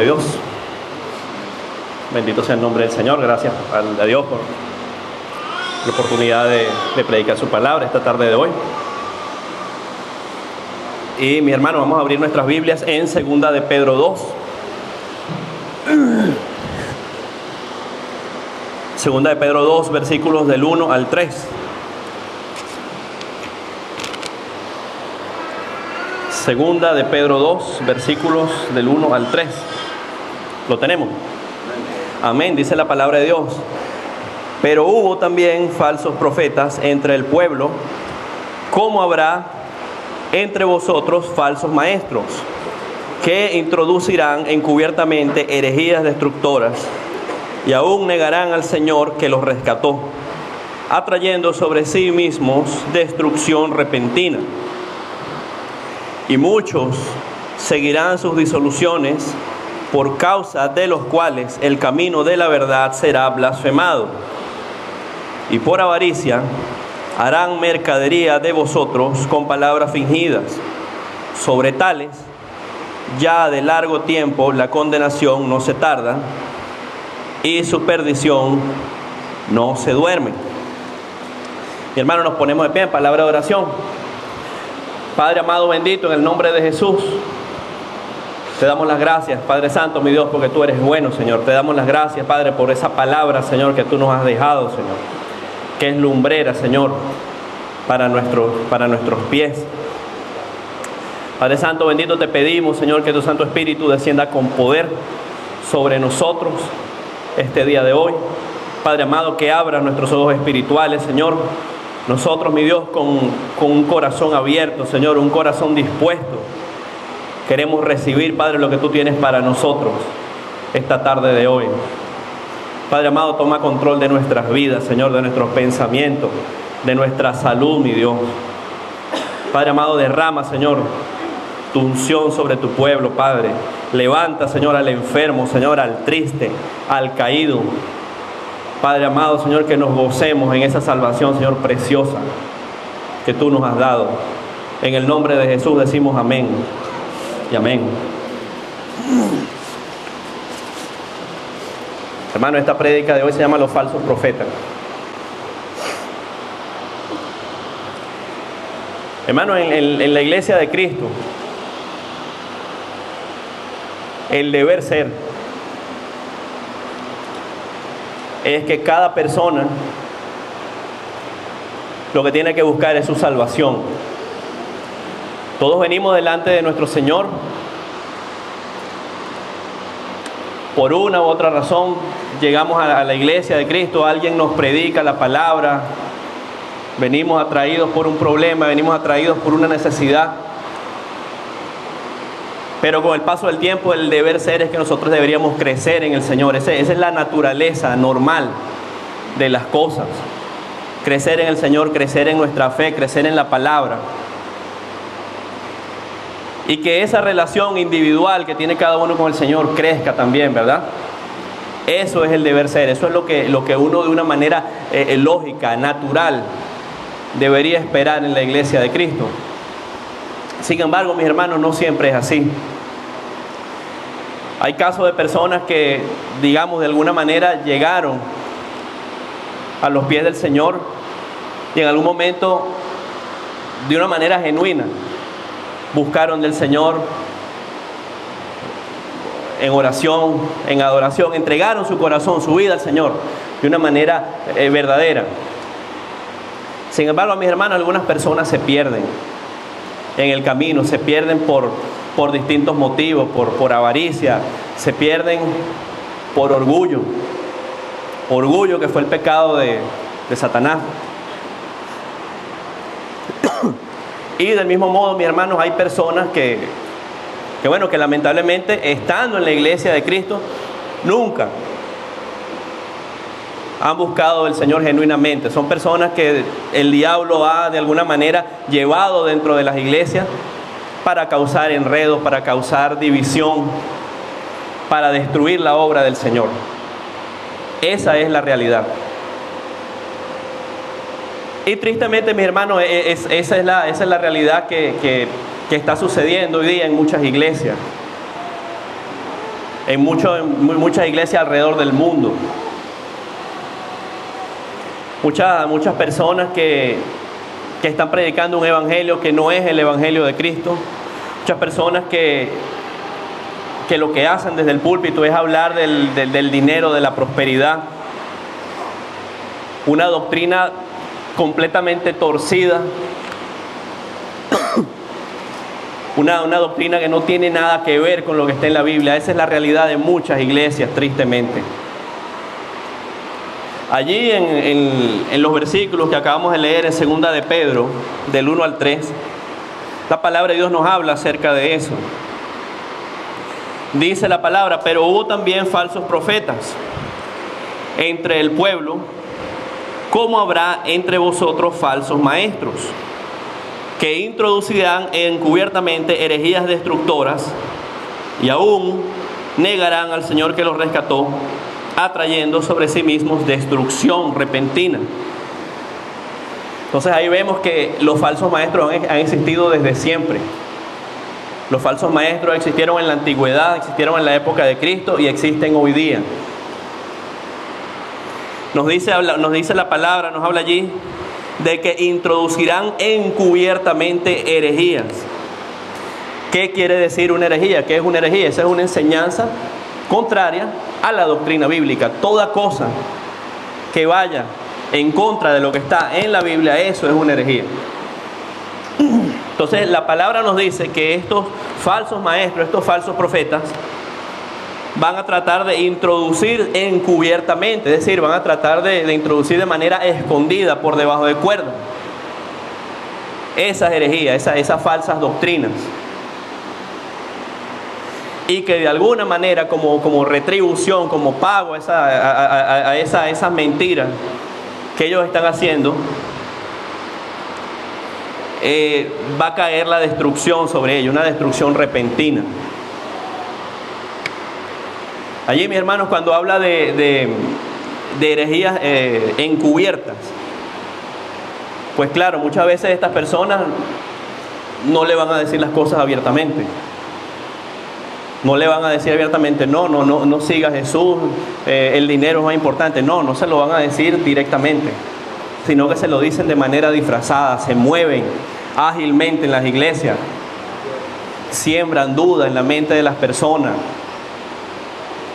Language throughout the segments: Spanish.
de Dios. Bendito sea el nombre del Señor. Gracias a Dios por la oportunidad de predicar su palabra esta tarde de hoy. Y mi hermano, vamos a abrir nuestras Biblias en Segunda de Pedro 2. Segunda de Pedro 2, versículos del 1 al 3. Segunda de Pedro 2, versículos del 1 al 3. ¿Lo tenemos? Amén, dice la palabra de Dios. Pero hubo también falsos profetas entre el pueblo, como habrá entre vosotros falsos maestros, que introducirán encubiertamente herejías destructoras, y aún negarán al Señor que los rescató, atrayendo sobre sí mismos destrucción repentina. Y muchos seguirán sus disoluciones, por causa de los cuales el camino de la verdad será blasfemado. Y por avaricia harán mercadería de vosotros con palabras fingidas. Sobre tales, ya de largo tiempo la condenación no se tarda, y su perdición no se duerme. Mi hermano, nos ponemos de pie en palabra de oración. Padre amado, bendito, en el nombre de Jesús, te damos las gracias, Padre Santo, mi Dios, porque tú eres bueno, Señor. Te damos las gracias, Padre, por esa palabra, Señor, que tú nos has dejado, Señor, que es lumbrera, Señor, para nuestros pies. Padre Santo, bendito, te pedimos, Señor, que tu Santo Espíritu descienda con poder sobre nosotros este día de hoy. Padre amado, que abra nuestros ojos espirituales, Señor. Nosotros, mi Dios, con un corazón abierto, Señor, un corazón dispuesto, queremos recibir, Padre, lo que tú tienes para nosotros esta tarde de hoy. Padre amado, toma control de nuestras vidas, Señor, de nuestros pensamientos, de nuestra salud, mi Dios. Padre amado, derrama, Señor, tu unción sobre tu pueblo, Padre. Levanta, Señor, al enfermo, Señor, al triste, al caído. Padre amado, Señor, que nos gocemos en esa salvación, Señor, preciosa que tú nos has dado. En el nombre de Jesús decimos amén y amén. Hermano, esta prédica de hoy se llama Los falsos profetas. Hermano, en la iglesia de Cristo, el deber ser es que cada persona lo que tiene que buscar es su salvación. Todos venimos delante de nuestro Señor por una u otra razón. Llegamos a la iglesia de Cristo, alguien nos predica la palabra, venimos atraídos por un problema, venimos atraídos por una necesidad. Pero con el paso del tiempo, el deber ser es que nosotros deberíamos crecer en el Señor. Esa es la naturaleza normal de las cosas. Crecer en el Señor, crecer en nuestra fe, crecer en la palabra. Y que esa relación individual que tiene cada uno con el Señor crezca también, ¿verdad? Eso es el deber ser. Eso es lo que uno de una manera lógica, natural, debería esperar en la iglesia de Cristo. Sin embargo, mis hermanos, no siempre es así. Hay casos de personas que, digamos, de alguna manera llegaron a los pies del Señor y en algún momento, de una manera genuina, buscaron del Señor en oración, en adoración, entregaron su corazón, su vida al Señor de una manera verdadera. Sin embargo, mis hermanos, algunas personas se pierden en el camino, se pierden por distintos motivos, por avaricia, se pierden por orgullo que fue el pecado de Satanás. Y del mismo modo, mis hermanos, hay personas que lamentablemente, estando en la iglesia de Cristo, nunca han buscado al Señor genuinamente. Son personas que el diablo ha de alguna manera llevado dentro de las iglesias para causar enredos, para causar división, para destruir la obra del Señor. Esa es la realidad. Y tristemente, mis hermanos, esa es la realidad que está sucediendo hoy día en muchas iglesias. en muchas iglesias alrededor del mundo. Muchas personas que están predicando un evangelio que no es el evangelio de Cristo. Muchas personas que lo que hacen desde el púlpito es hablar del dinero, de la prosperidad. Una doctrina completamente torcida. Una doctrina que no tiene nada que ver con lo que está en la Biblia. Esa es la realidad de muchas iglesias, tristemente. Allí en los versículos que acabamos de leer en 2 de Pedro, del 1 al 3, la palabra de Dios nos habla acerca de eso. Dice la palabra: pero hubo también falsos profetas entre el pueblo, como habrá entre vosotros falsos maestros, que introducirán encubiertamente herejías destructoras, y aún negarán al Señor que los rescató, atrayendo sobre sí mismos destrucción repentina. Entonces ahí vemos que los falsos maestros han existido desde siempre. Los falsos maestros existieron en la antigüedad, existieron en la época de Cristo y existen hoy día. Nos dice la palabra, nos habla allí de que introducirán encubiertamente herejías. ¿Qué quiere decir una herejía? ¿Qué es una herejía? Esa es una enseñanza contraria a la doctrina bíblica. Toda cosa que vaya en contra de lo que está en la Biblia, eso es una herejía. Entonces la palabra nos dice que estos falsos maestros, estos falsos profetas, van a tratar de introducir encubiertamente, es decir, van a tratar de introducir de manera escondida, por debajo de cuerda, esas herejías, esas falsas doctrinas. Y que de alguna manera, como retribución, como pago a esas mentiras que ellos están haciendo, va a caer la destrucción sobre ellos, una destrucción repentina. Allí, mis hermanos, cuando habla de herejías encubiertas, pues claro, muchas veces estas personas no le van a decir las cosas abiertamente. No le van a decir abiertamente: no siga a Jesús, el dinero es más importante. No se lo van a decir directamente, sino que se lo dicen de manera disfrazada. Se mueven ágilmente en las iglesias, siembran duda en la mente de las personas,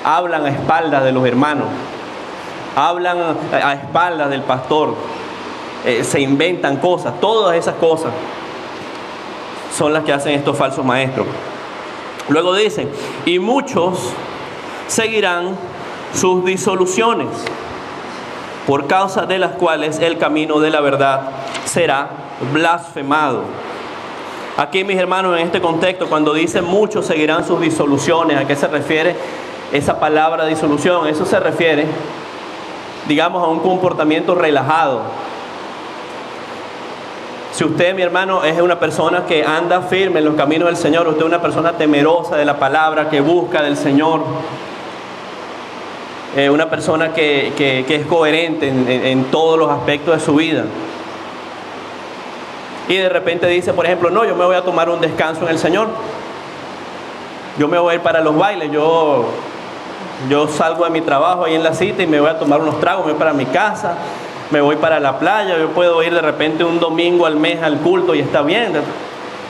hablan a espaldas de los hermanos, hablan a espaldas del pastor, se inventan cosas. Todas esas cosas son las que hacen estos falsos maestros. Luego dicen: y muchos seguirán sus disoluciones, por causa de las cuales el camino de la verdad será blasfemado. Aquí, mis hermanos, en este contexto, cuando dice muchos seguirán sus disoluciones, ¿a qué se refiere esa palabra disolución? Eso se refiere, digamos, a un comportamiento relajado. Si usted, mi hermano, es una persona que anda firme en los caminos del Señor, usted es una persona temerosa de la palabra, que busca del Señor, una persona que es coherente en todos los aspectos de su vida, y de repente dice, por ejemplo: no, yo me voy a tomar un descanso en el Señor, yo me voy a ir para los bailes, yo salgo de mi trabajo ahí en la cita y me voy a tomar unos tragos, me voy para mi casa, me voy para la playa, yo puedo ir de repente un domingo al mes al culto y está bien.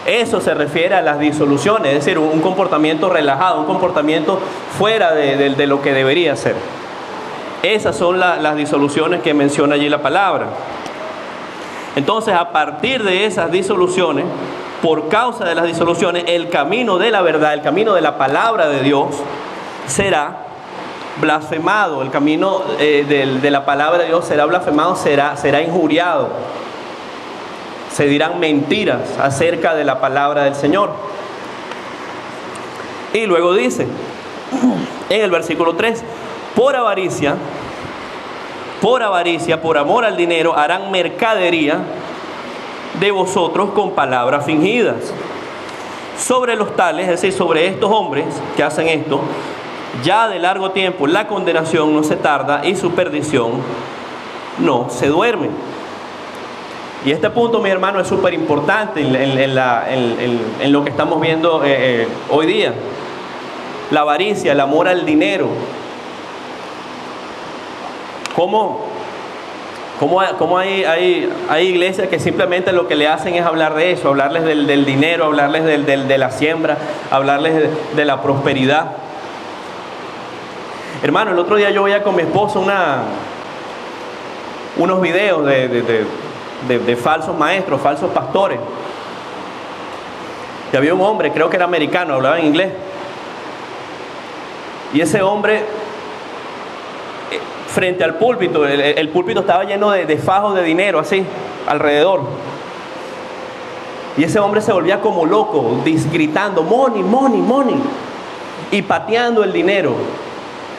Eso se refiere a las disoluciones, es decir, un comportamiento relajado, un comportamiento fuera de lo que debería ser. Esas son las disoluciones que menciona allí la palabra. Entonces, a partir de esas disoluciones, por causa de las disoluciones, el camino de la verdad, el camino de la palabra de Dios será blasfemado. El camino de la palabra de Dios será blasfemado, será injuriado. Se dirán mentiras acerca de la palabra del Señor. Y luego dice en el versículo 3: por avaricia, por amor al dinero, harán mercadería de vosotros con palabras fingidas. Sobre los tales, es decir, sobre estos hombres que hacen esto, ya de largo tiempo la condenación no se tarda y su perdición no se duerme. Y este punto, mi hermano, es súper importante en lo que estamos viendo hoy día. la avaricia, el amor al dinero. ¿Cómo hay iglesias que simplemente lo que le hacen es hablar de eso, hablarles del dinero, hablarles de la siembra, hablarles de la prosperidad? Hermano, el otro día yo veía con mi esposo unos videos de falsos maestros, falsos pastores. Y había un hombre, creo que era americano, hablaba en inglés. Y ese hombre, frente al púlpito, el púlpito estaba lleno de fajos de dinero, así, alrededor. Y ese hombre se volvía como loco, gritando, money, money, money, y pateando el dinero.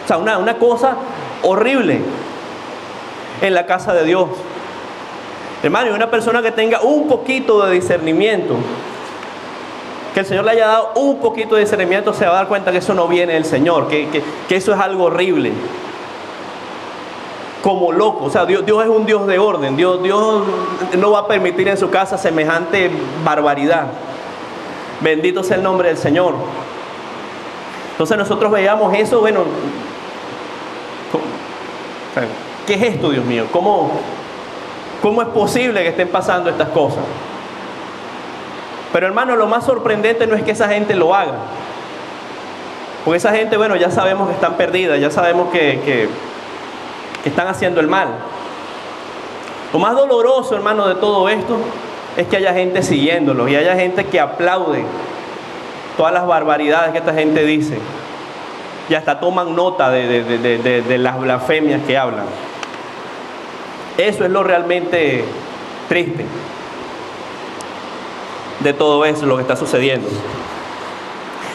O sea, una cosa horrible en la casa de Dios. Hermano, y una persona que tenga un poquito de discernimiento, que el Señor le haya dado un poquito de discernimiento, se va a dar cuenta que eso no viene del Señor, que eso es algo horrible. Como loco, o sea, Dios es un Dios de orden. Dios no va a permitir en su casa semejante barbaridad. Bendito sea el nombre del Señor. Entonces nosotros veíamos eso, bueno, ¿qué es esto, Dios mío? ¿Cómo es posible que estén pasando estas cosas? Pero hermano, lo más sorprendente no es que esa gente lo haga. Porque esa gente, bueno, ya sabemos que están perdidas, ya sabemos que están haciendo el mal. Lo más doloroso, hermano, de todo esto es que haya gente siguiéndolos y haya gente que aplaude todas las barbaridades que esta gente dice y hasta toman nota de las blasfemias que hablan. Eso es lo realmente triste de todo eso, lo que está sucediendo.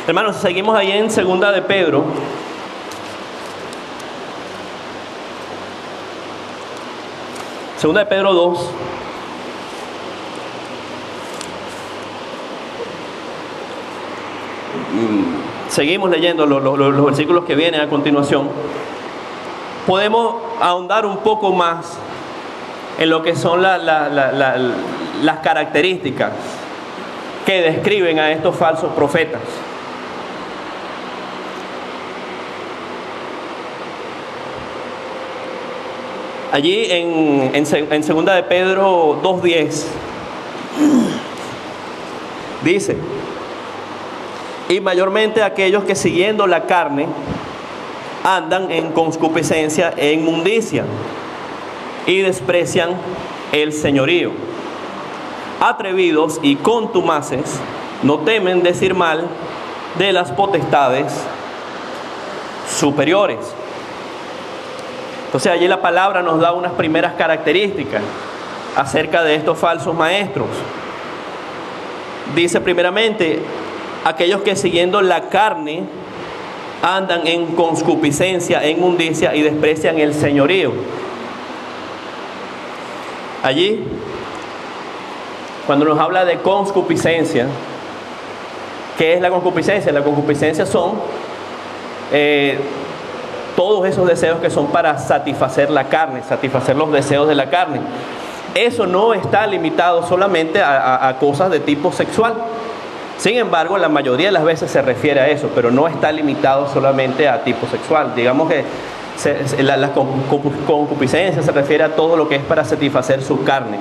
Hermanos, seguimos ahí en Segunda de Pedro. Segunda de Pedro 2. Seguimos leyendo los versículos que vienen a continuación. Podemos ahondar un poco más en lo que son las características que describen a estos falsos profetas. Allí en Segunda de Pedro 2:10 dice: y mayormente aquellos que siguiendo la carne andan en concupiscencia e inmundicia y desprecian el señorío. Atrevidos y contumaces, no temen decir mal de las potestades superiores. Entonces allí la palabra nos da unas primeras características acerca de estos falsos maestros. Dice primeramente, aquellos que siguiendo la carne andan en concupiscencia, en inmundicia y desprecian el señorío. Allí, cuando nos habla de concupiscencia, ¿qué es la concupiscencia? La concupiscencia son todos esos deseos que son para satisfacer la carne, satisfacer los deseos de la carne. Eso no está limitado solamente a cosas de tipo sexual. Sin embargo, la mayoría de las veces se refiere a eso, pero no está limitado solamente a tipo sexual. Digamos que la concupiscencia se refiere a todo lo que es para satisfacer su carne.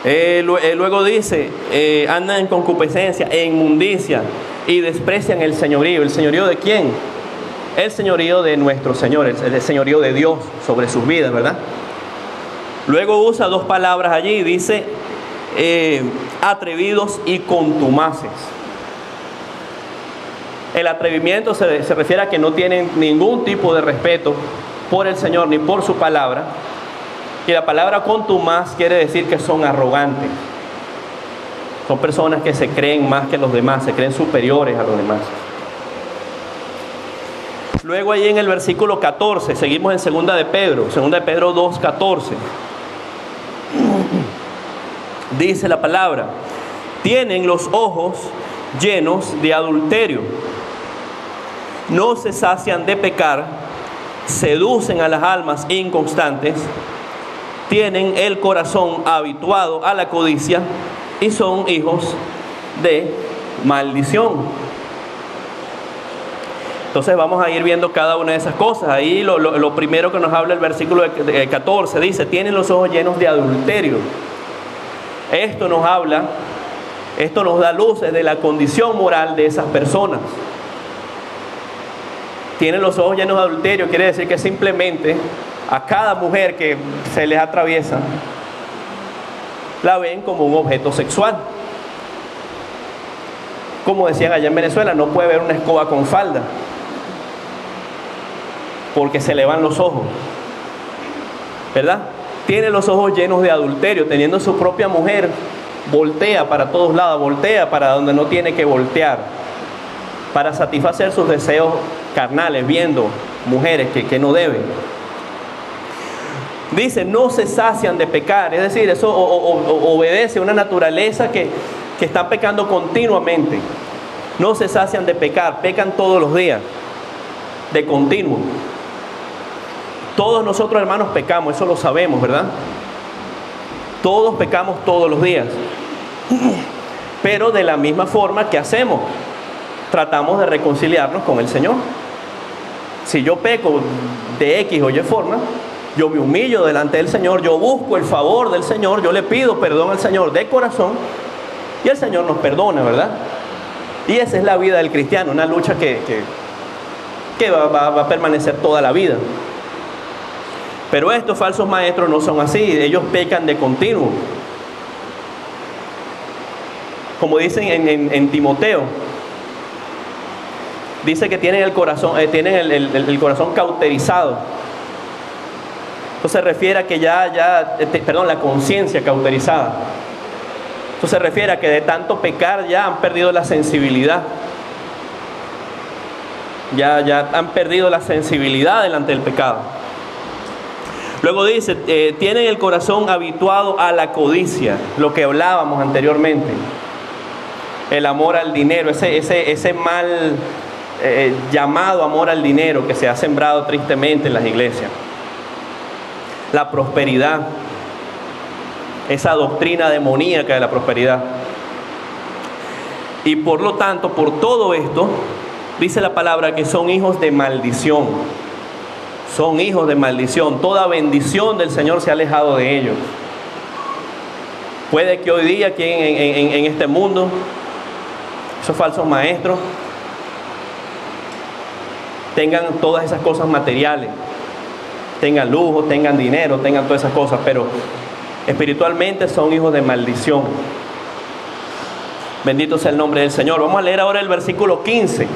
Luego dice, andan en concupiscencia, en inmundicia y desprecian el señorío. ¿El señorío de quién? El señorío de nuestro Señor, el señorío de Dios sobre sus vidas, ¿verdad? Luego usa dos palabras allí, dice atrevidos y contumaces. El atrevimiento se refiere a que no tienen ningún tipo de respeto por el Señor ni por su palabra. Y la palabra contumaz quiere decir que son arrogantes. Son personas que se creen más que los demás, se creen superiores a los demás. Luego ahí en el versículo 14, seguimos en Segunda de Pedro 2:14. Dice la palabra: tienen los ojos llenos de adulterio, no se sacian de pecar, seducen a las almas inconstantes, tienen el corazón habituado a la codicia y son hijos de maldición. Entonces vamos a ir viendo cada una de esas cosas. Ahí lo primero que nos habla el versículo 14 dice: tienen los ojos llenos de adulterio. Esto nos da luces de la condición moral de esas personas. Tienen los ojos llenos de adulterio, quiere decir que simplemente a cada mujer que se les atraviesa la ven como un objeto sexual. Como decían allá en Venezuela, no puede ver una escoba con falda, porque se le van los ojos, ¿verdad? Tiene los ojos llenos de adulterio, teniendo su propia mujer, voltea para todos lados, voltea para donde no tiene que voltear, para satisfacer sus deseos carnales, viendo mujeres que no deben. Dice, no se sacian de pecar, es decir, eso obedece a una naturaleza que están pecando continuamente. No se sacian de pecar, pecan todos los días, de continuo. Todos nosotros, hermanos, pecamos, eso lo sabemos, ¿verdad? Todos pecamos todos los días. Pero de la misma forma que hacemos, tratamos de reconciliarnos con el Señor. Si yo peco de X o Y forma, yo me humillo delante del Señor, yo busco el favor del Señor, yo le pido perdón al Señor de corazón y el Señor nos perdona, ¿verdad? Y esa es la vida del cristiano, una lucha que va a permanecer toda la vida. Pero estos falsos maestros no son así, ellos pecan de continuo. Como dicen en Timoteo, dice que tienen el corazón, el corazón cauterizado. Esto se refiere a que la conciencia cauterizada. Esto se refiere a que de tanto pecar ya han perdido la sensibilidad. Ya han perdido la sensibilidad delante del pecado. Luego dice, tienen el corazón habituado a la codicia, lo que hablábamos anteriormente. El amor al dinero, ese mal llamado amor al dinero que se ha sembrado tristemente en las iglesias. La prosperidad, esa doctrina demoníaca de la prosperidad. Y por lo tanto, por todo esto, dice la palabra que son hijos de maldición. Son hijos de maldición. Toda bendición del Señor se ha alejado de ellos. Puede que hoy día aquí en este mundo, esos falsos maestros tengan todas esas cosas materiales, tengan lujo, tengan dinero, tengan todas esas cosas, pero espiritualmente son hijos de maldición. Bendito sea el nombre del Señor. Vamos a leer ahora el versículo 15.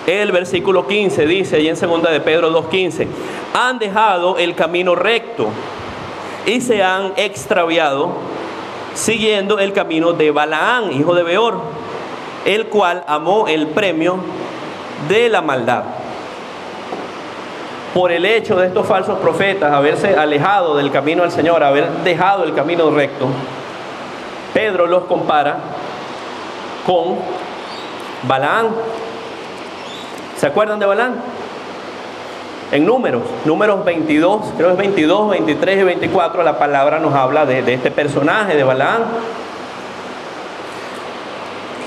El versículo 15 dice, ahí en 2 de Pedro 2:15, han dejado el camino recto y se han extraviado siguiendo el camino de Balaán, hijo de Beor, el cual amó el premio de la maldad. Por el hecho de estos falsos profetas haberse alejado del camino del Señor, haber dejado el camino recto, Pedro los compara con Balaán. ¿Se acuerdan de Balaán? En números 22, creo que es 22, 23 y 24, la palabra nos habla de este personaje de Balaán.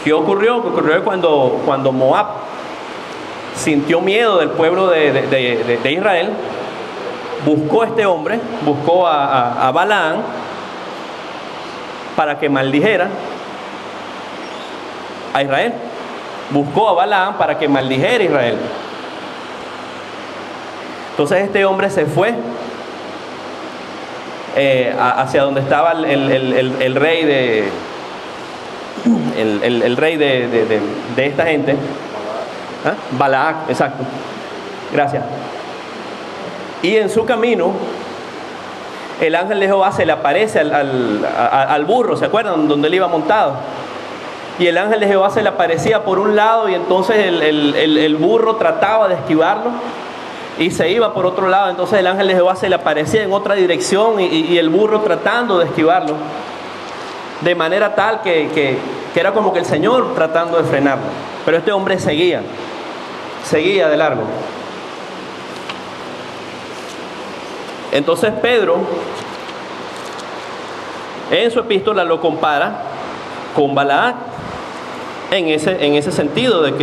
¿Qué ocurrió? Ocurrió cuando Moab sintió miedo del pueblo de Israel, buscó a este hombre, buscó a Balaán para que maldijera a Israel. Buscó a Balaán para que maldijera a Israel. Entonces este hombre se fue hacia donde estaba el rey el rey de esta gente. ¿Ah? Balac, exacto. Gracias. Y en su camino, el ángel de Jehová se le aparece al burro, ¿se acuerdan? Donde él iba montado. Y el ángel de Jehová se le aparecía por un lado y entonces el burro trataba de esquivarlo y se iba por otro lado. Entonces el ángel de Jehová se le aparecía en otra dirección y el burro tratando de esquivarlo. De manera tal que era como que el Señor tratando de frenarlo. Pero este hombre seguía de largo. Entonces Pedro en su epístola lo compara con Balac. en ese sentido de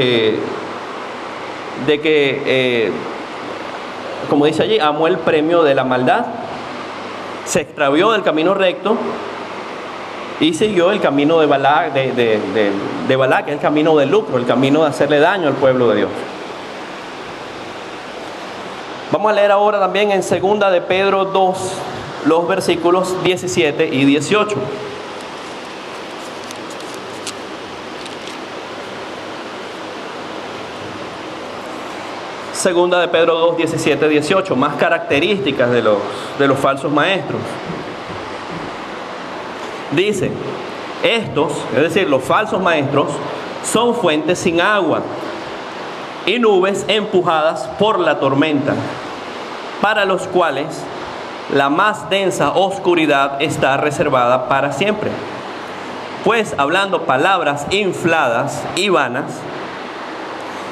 que como dice allí, amó el premio de la maldad, se extravió del camino recto y siguió el camino de Balac, de Balac, que es el camino del lucro, el camino de hacerle daño al pueblo de Dios. Vamos a leer ahora también en 2 de Pedro 2, los versículos 17 y 18. Segunda de Pedro 2, 17, 18, más características de los falsos maestros. Dice, estos, es decir, los falsos maestros, son fuentes sin agua y nubes empujadas por la tormenta, para los cuales la más densa oscuridad está reservada para siempre. Pues hablando palabras infladas y vanas,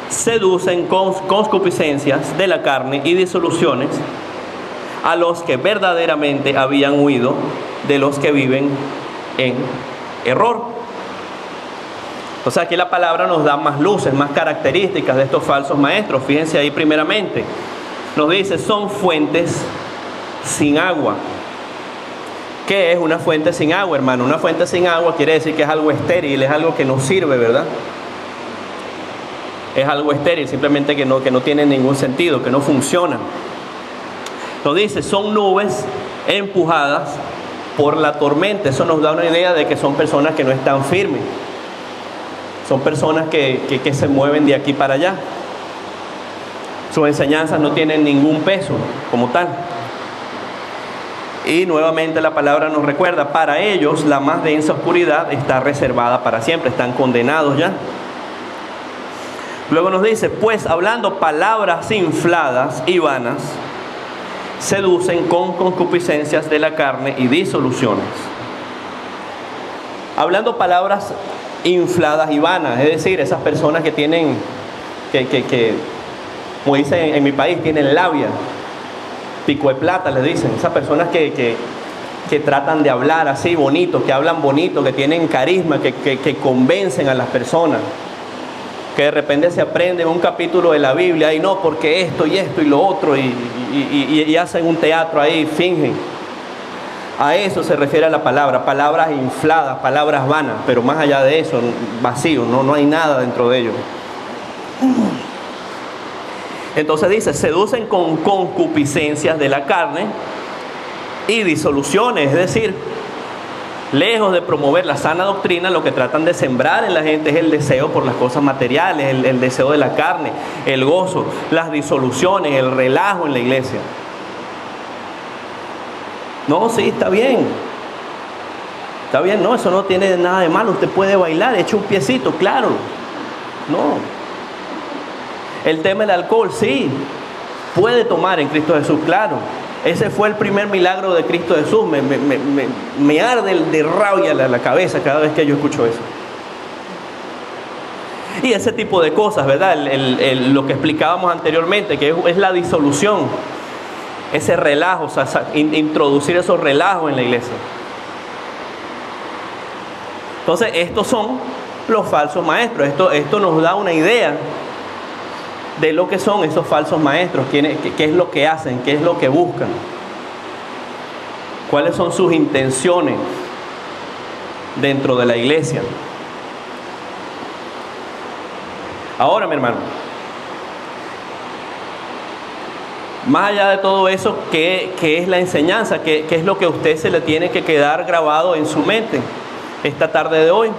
seducen con concupiscencias de la carne y disoluciones a los que verdaderamente habían huido de los que viven en error. O sea, aquí la palabra nos da más luces, más características de estos falsos maestros. Fíjense ahí primeramente, nos dice, son fuentes sin agua. ¿Qué es una fuente sin agua, hermano? Una fuente sin agua quiere decir que es algo estéril, es algo que no sirve, ¿verdad? Es algo estéril, simplemente que no tiene ningún sentido, que no funciona. Nos dice, son nubes empujadas por la tormenta. Eso nos da una idea de que son personas que no están firmes. Son personas que se mueven de aquí para allá. Sus enseñanzas no tienen ningún peso como tal. Y nuevamente la palabra nos recuerda, para ellos la más densa oscuridad está reservada para siempre, están condenados ya. Luego nos dice, pues hablando palabras infladas y vanas, seducen con concupiscencias de la carne y disoluciones. Hablando palabras infladas y vanas, es decir, esas personas que tienen, que como dicen en mi país, tienen labia, pico de plata les dicen, esas personas que tratan de hablar así bonito, que hablan bonito, que tienen carisma, que convencen a las personas. Que de repente se aprende un capítulo de la Biblia y no, porque esto y lo otro, y hacen un teatro ahí, fingen. A eso se refiere a la palabra, palabras infladas, palabras vanas, pero más allá de eso, vacío, no hay nada dentro de ellos. Entonces dice, seducen con concupiscencias de la carne y disoluciones, es decir, lejos de promover la sana doctrina, lo que tratan de sembrar en la gente es el deseo por las cosas materiales, el deseo de la carne, el gozo, las disoluciones, el relajo en la iglesia. No, sí, está bien, no, eso no tiene nada de malo, usted puede bailar, eche un piecito, claro, no. El tema del alcohol, sí, puede tomar en Cristo Jesús, claro. Ese fue el primer milagro de Cristo Jesús. Me arde de rabia la cabeza cada vez que yo escucho eso. Y ese tipo de cosas, ¿verdad? Lo que explicábamos anteriormente, que es la disolución, ese relajo, o sea, introducir esos relajos en la iglesia. Entonces, estos son los falsos maestros. Esto nos da una idea de lo que son esos falsos maestros, qué es lo que hacen, qué es lo que buscan, cuáles son sus intenciones dentro de la iglesia. Ahora, mi hermano, más allá de todo eso, ¿qué es la enseñanza? ¿Qué es lo que a usted se le tiene que quedar grabado en su mente esta tarde de hoy?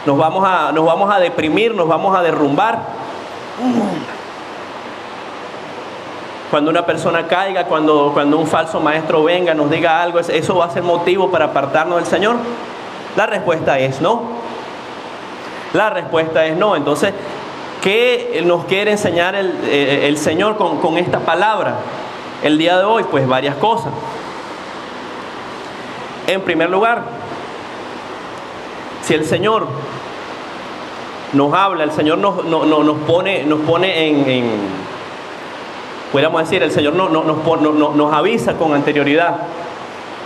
Nos vamos a deprimir, nos vamos a derrumbar. Cuando una persona caiga, cuando un falso maestro venga, nos diga algo, ¿eso va a ser motivo para apartarnos del Señor? La respuesta es no. La respuesta es no. Entonces, ¿qué nos quiere enseñar el Señor con esta palabra el día de hoy? Pues varias cosas. En primer lugar, si el Señor nos habla, el Señor nos pone en podríamos decir, el Señor nos avisa con anterioridad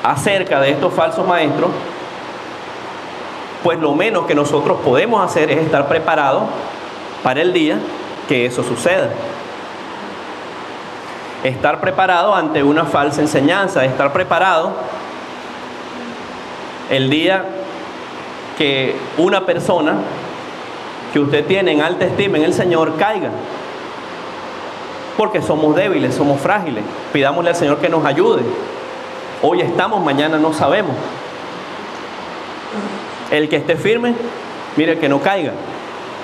acerca de estos falsos maestros, pues lo menos que nosotros podemos hacer es estar preparados para el día que eso suceda. Estar preparado ante una falsa enseñanza, estar preparado el día que una persona que usted tiene en alta estima en el Señor caiga. Porque somos débiles, somos frágiles. Pidámosle al Señor que nos ayude. Hoy estamos, mañana no sabemos. El que esté firme, mire que no caiga.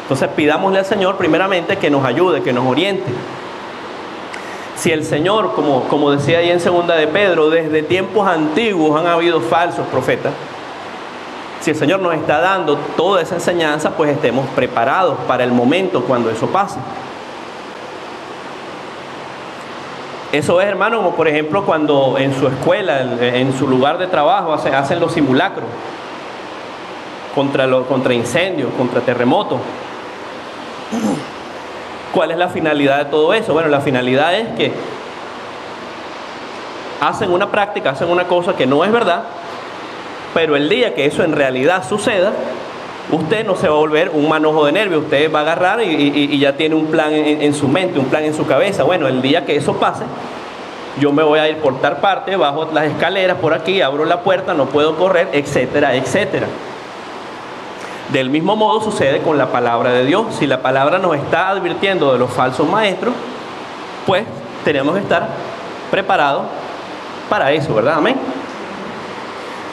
Entonces pidámosle al Señor primeramente que nos ayude, que nos oriente. Si el Señor, como decía ahí en segunda de Pedro, desde tiempos antiguos han habido falsos profetas. Si el Señor nos está dando toda esa enseñanza, pues estemos preparados para el momento cuando eso pase. Eso es, hermano, como por ejemplo cuando en su escuela, en su lugar de trabajo, hacen los simulacros contra incendios, contra terremotos. ¿Cuál es la finalidad de todo eso? Bueno, la finalidad es que hacen una práctica, hacen una cosa que no es verdad, pero el día que eso en realidad suceda, usted no se va a volver un manojo de nervios. Usted va a agarrar y ya tiene un plan en su mente, un plan en su cabeza. Bueno, el día que eso pase, yo me voy a ir por tal parte, bajo las escaleras por aquí, abro la puerta, no puedo correr, etcétera, etcétera. Del mismo modo sucede con la palabra de Dios. Si la palabra nos está advirtiendo de los falsos maestros, pues tenemos que estar preparados para eso, ¿verdad? Amén.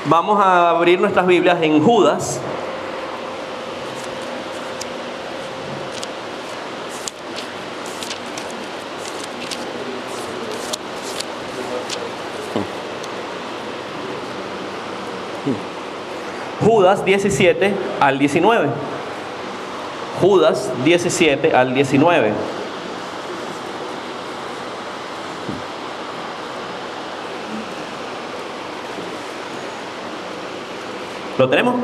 Vamos a abrir nuestras Biblias en Judas. Judas 17 al 19. Judas 17 al 19. ¿Lo tenemos?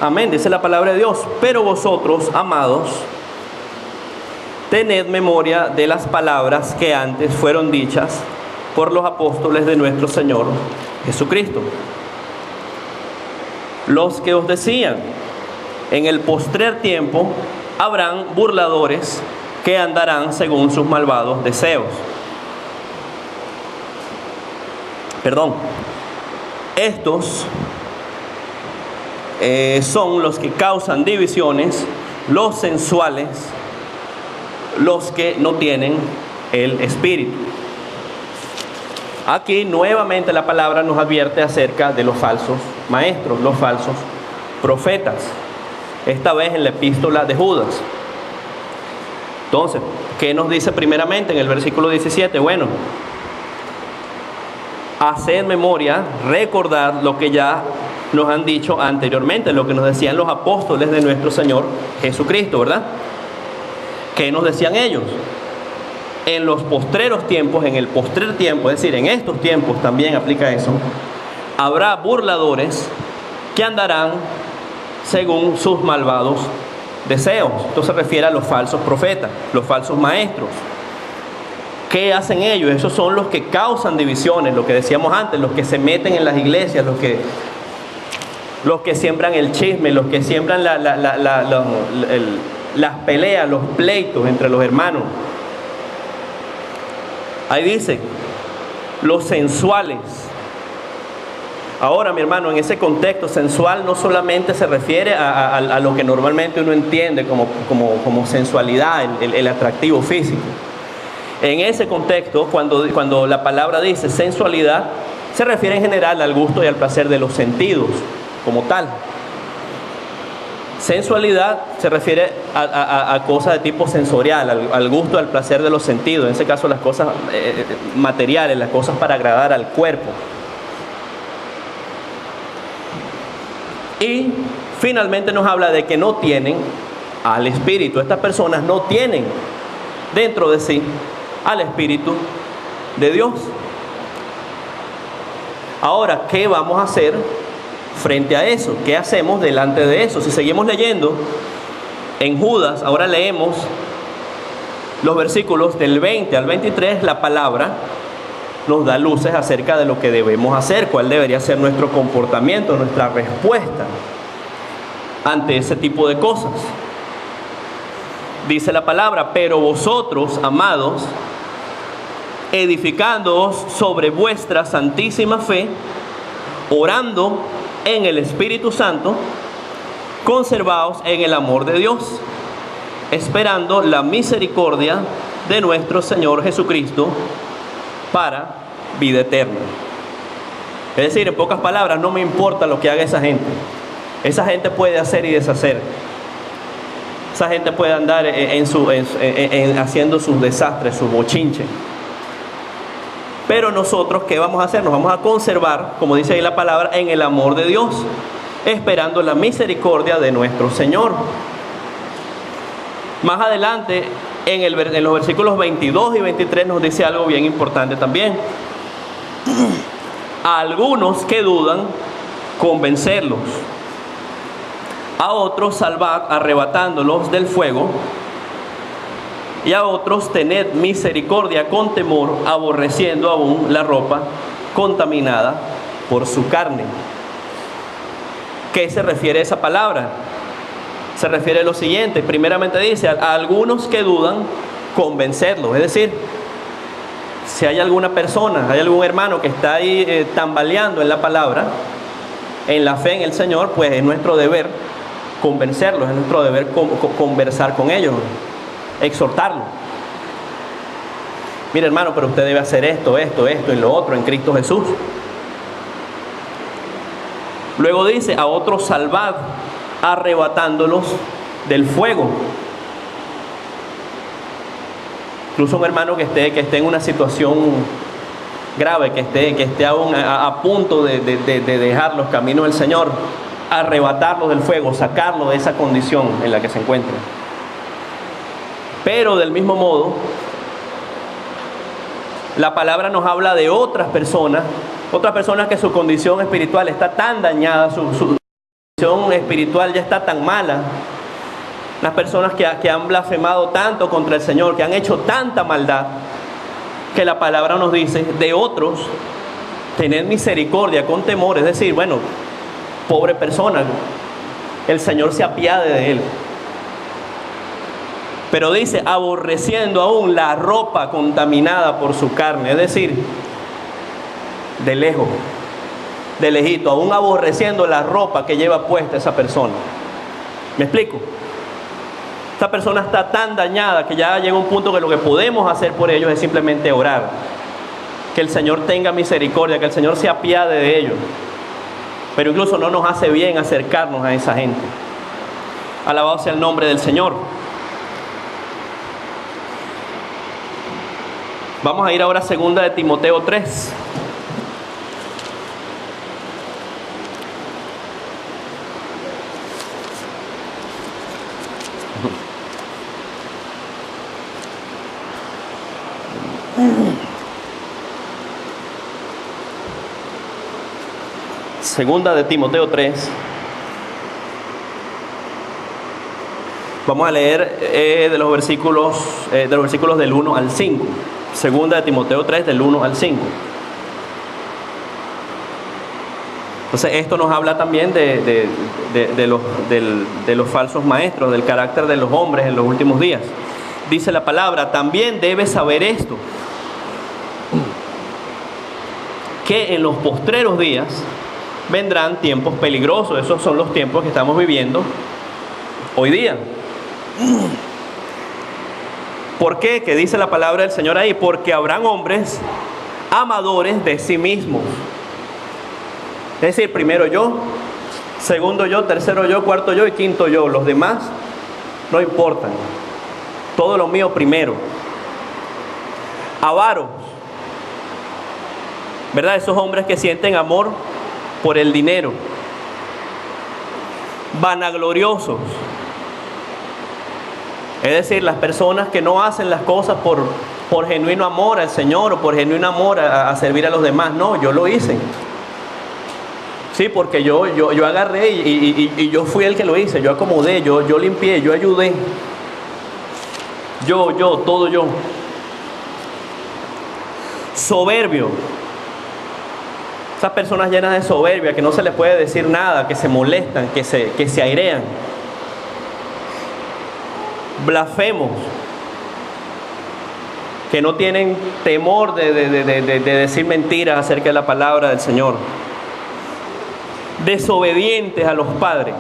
Amén, dice la palabra de Dios. Pero vosotros, amados, tened memoria de las palabras que antes fueron dichas por los apóstoles de nuestro Señor Jesucristo, los que os decían: en el postrer tiempo habrán burladores que andarán según sus malvados deseos. Estos son los que causan divisiones, los sensuales, los que no tienen el Espíritu. Aquí nuevamente la palabra nos advierte acerca de los falsos maestros, los falsos profetas, esta vez en la epístola de Judas. Entonces, ¿qué nos dice primeramente en el versículo 17? Bueno, hacer memoria, recordar lo que ya nos han dicho anteriormente, lo que nos decían los apóstoles de nuestro Señor Jesucristo, ¿verdad? ¿Qué nos decían ellos? En los postreros tiempos, en el postrer tiempo, es decir, en estos tiempos también aplica eso, habrá burladores que andarán según sus malvados deseos. Esto se refiere a los falsos profetas, los falsos maestros. ¿Qué hacen ellos? Esos son los que causan divisiones, lo que decíamos antes, los que se meten en las iglesias, los que siembran el chisme, los que siembran las peleas, los pleitos entre los hermanos. Ahí dice, los sensuales. Ahora, mi hermano, en ese contexto, sensual no solamente se refiere a lo que normalmente uno entiende como sensualidad, el atractivo físico. En ese contexto, cuando la palabra dice sensualidad, se refiere en general al gusto y al placer de los sentidos, como tal. Sensualidad se refiere a cosas de tipo sensorial, al gusto, al placer de los sentidos. En ese caso, las cosas materiales, las cosas para agradar al cuerpo. Y finalmente nos habla de que no tienen al Espíritu. Estas personas no tienen dentro de sí al Espíritu de Dios. Ahora, ¿qué vamos a hacer frente a eso? ¿Qué hacemos delante de eso? Si seguimos leyendo en Judas, ahora leemos los versículos del 20 al 23, la palabra nos da luces acerca de lo que debemos hacer, cuál debería ser nuestro comportamiento, nuestra respuesta ante ese tipo de cosas. Dice la palabra: pero vosotros, amados, edificándoos sobre vuestra santísima fe, orando en el Espíritu Santo, conservaos en el amor de Dios, esperando la misericordia de nuestro Señor Jesucristo para vida eterna. Es decir, en pocas palabras, no me importa lo que haga esa gente. Esa gente puede hacer y deshacer. Esa gente puede andar haciendo sus desastres, sus bochinches. Pero nosotros, ¿qué vamos a hacer? Nos vamos a conservar, como dice ahí la palabra, en el amor de Dios, esperando la misericordia de nuestro Señor. Más adelante, en los versículos 22 y 23 nos dice algo bien importante también. A algunos que dudan, convencerlos. A otros salvad, arrebatándolos del fuego. Y a otros tened misericordia con temor, aborreciendo aún la ropa contaminada por su carne. ¿Qué se refiere a esa palabra? Se refiere a lo siguiente. Primeramente dice: a algunos que dudan, convencerlos. Es decir, si hay alguna persona, hay algún hermano que está ahí tambaleando en la palabra, en la fe en el Señor, pues es nuestro deber convencerlos, es nuestro deber conversar con ellos, exhortarlos. Mire, hermano, pero usted debe hacer esto y lo otro en Cristo Jesús. Luego dice: a otros salvad, arrebatándolos del fuego. Incluso un hermano que esté en una situación grave, que esté aún a punto de dejar los caminos del Señor, arrebatarlos del fuego, sacarlo de esa condición en la que se encuentra. Pero del mismo modo, la palabra nos habla de otras personas que su condición espiritual está tan dañada, su condición espiritual ya está tan mala. Las personas que han blasfemado tanto contra el Señor, que han hecho tanta maldad, que la palabra nos dice: de otros tened misericordia con temor. Es decir, bueno, pobre persona, el Señor se apiade de él. Pero dice: aborreciendo aún la ropa contaminada por su carne. Es decir, de lejos, de lejito, aún aborreciendo la ropa que lleva puesta esa persona. ¿Me explico? Esta persona está tan dañada que ya llega un punto que lo que podemos hacer por ellos es simplemente orar. Que el Señor tenga misericordia, que el Señor se apiade de ellos. Pero incluso no nos hace bien acercarnos a esa gente. Alabado sea el nombre del Señor. Vamos a ir ahora a 2 de Timoteo 3. Segunda de Timoteo 3. Vamos a leer de los versículos del 1 al 5. Segunda de Timoteo 3, del 1 al 5. Entonces esto nos habla también de los falsos maestros, del carácter de los hombres en los últimos días. Dice la palabra: también debes saber esto, que en los postreros días vendrán tiempos peligrosos. Esos son los tiempos que estamos viviendo hoy día. ¿Por qué? ¿Qué dice la palabra del Señor ahí? Porque habrán hombres amadores de sí mismos. Es decir, primero yo, segundo yo, tercero yo, cuarto yo y quinto yo. Los demás no importan. Todo lo mío primero. Avaros, ¿verdad? Esos hombres que sienten amor por el dinero. Vanagloriosos. Es decir, las personas que no hacen las cosas por genuino amor al Señor o por genuino amor a servir a los demás. No, yo lo hice. Sí, porque yo agarré y yo fui el que lo hice. Yo acomodé, yo limpié, yo ayudé. Todo yo. Soberbio. Esas personas llenas de soberbia, que no se les puede decir nada, que se molestan, que se airean. Blasfemos, que no tienen temor de decir mentiras acerca de la palabra del Señor. Desobedientes a los padres.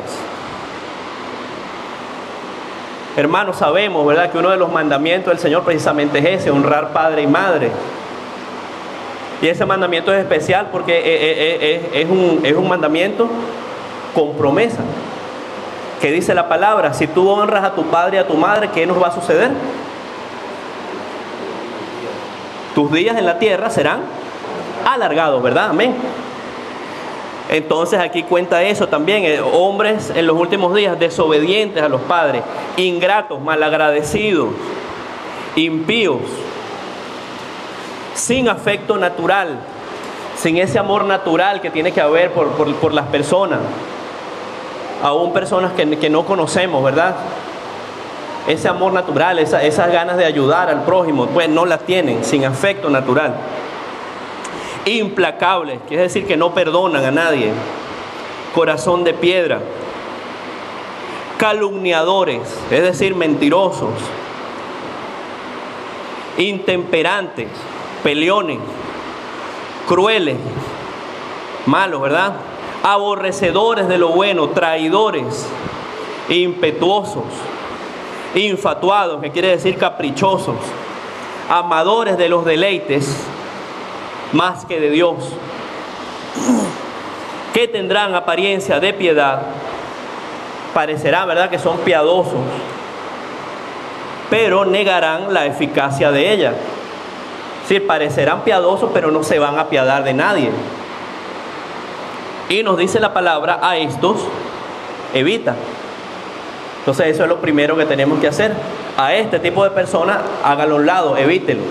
Hermanos, sabemos, ¿verdad?, que uno de los mandamientos del Señor precisamente es ese, honrar padre y madre. Y ese mandamiento es especial porque es un mandamiento con promesa. Que dice la palabra: si tú honras a tu padre y a tu madre, ¿qué nos va a suceder? Tus días en la tierra serán alargados, ¿verdad? Amén. Entonces aquí cuenta eso también, hombres en los últimos días desobedientes a los padres, ingratos, malagradecidos, impíos, sin afecto natural, sin ese amor natural que tiene que haber por las personas, aún personas que no conocemos, ¿verdad? Ese amor natural, esas ganas de ayudar al prójimo, pues no las tienen, sin afecto natural. Implacables, quiere decir que no perdonan a nadie. Corazón de piedra. Calumniadores, es decir, mentirosos. Intemperantes, peleones, crueles, malos, ¿verdad? Aborrecedores de lo bueno, traidores, impetuosos, infatuados, que quiere decir caprichosos, amadores de los deleites más que de Dios, que tendrán apariencia de piedad, parecerá, ¿verdad?, que son piadosos, pero negarán la eficacia de ella. Es decir, parecerán piadosos, pero no se van a apiadar de nadie. Y nos dice la palabra: a estos evita. Entonces eso es lo primero que tenemos que hacer. A este tipo de personas, hágalo a un lado, evítelo.